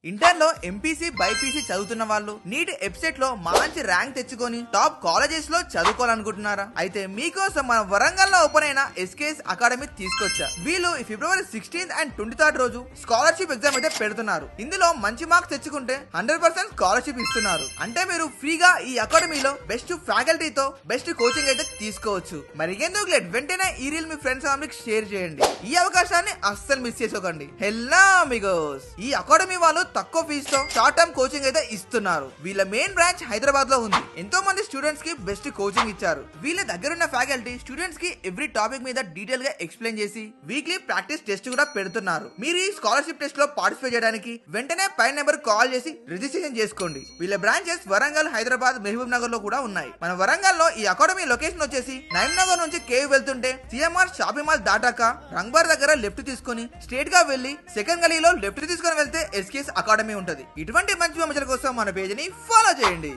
Inter లో MPC BiPC చదువుతున్న వాళ్ళు నీట్ వెబ్సైట్ లో మంచి ర్యాంక్ తెచ్చుకొని టాప్ కాలేజెస్ లో చదువుకోవాలనుకుంటున్నారా? అయితే మీకోసం మన వరంగల్ లో ఓపెన్ అయిన ఎస్కేఎస్ అకాడమీ తీసుకొచ్చా. వీళ్ళు ఫిబ్రవరి 16th and 23rd రోజు స్కాలర్షిప్ ఎగ్జామ్ అయితే పెడుతున్నారు. ఇందులో మంచి మార్క్స్ తెచ్చుకుంటే 100% స్కాలర్షిప్ ఇస్తున్నారు. అంటే మీరు ఫ్రీగా ఈ అకాడమీలో బెస్ట్ ఫ్యాకల్టీతో బెస్ట్ కోచింగ్ అయితే తీసుకోవచ్చు. మరి ఎందుకు లేట్, వెంటనే ఈ రీల్ మీ ఫ్రెండ్స్ ఫ్యామిలీకి షేర్ చేయండి. ఈ అవకాశాన్ని అస్సలు మిస్ చేసుకోకండి. హెల్లో అమిగోస్, ఈ అకాడమీ వాళ్ళు తక్కువ ఫీజుతో షార్ట్ టర్మ్ కోచింగ్ అయితే ఇస్తున్నారు. వీళ్ళ మెయిన్ బ్రాంచ్ హైదరాబాద్ లో ఉంది. ఎంతో మంది స్టూడెంట్స్ కి బెస్ట్ కోచింగ్ ఇచ్చారు. వీళ్ళ దగ్గరున్న ఫ్యాకల్టీ స్టూడెంట్స్ కి ఎవ్రీ టాపిక్ మీద డీటెయిల్ గా ఎక్స్ప్లెయిన్ చేసి వీక్లీ ప్రాక్టీస్ టెస్ట్ కూడా పెడుతున్నారు. మీరు ఈ స్కాలర్షిప్ టెస్ట్ లో పార్టిసిపేట్ చేయడానికి వెంటనే పైన నెంబర్ కాల్ చేసి రిజిస్ట్రేషన్ చేసుకోండి. వీళ్ళ బ్రాంచెస్ వరంగల్, హైదరాబాద్, మహబూబ్ నగర్ లో కూడా ఉన్నాయి. మన వరంగల్ లో ఈ అకాడమీ లొకేషన్ వచ్చేసి నైమ్ నగర్ నుంచి కేవ్ వెళ్తుంటే సిఎంఆర్ షాపింగ్ మాల్ దాటాక రంగ్బార్ దగ్గర లెఫ్ట్ తీసుకొని స్ట్రేట్ గా వెళ్లి సెకండ్ గలీలో లెఫ్ట్ తీసుకొని వెళ్తే ఎస్కేఎస్ అకాడమీ ఉంటది. ఇటువంటి మంచి విమర్శల కోసం మన పేజీని ఫాలో చేయండి.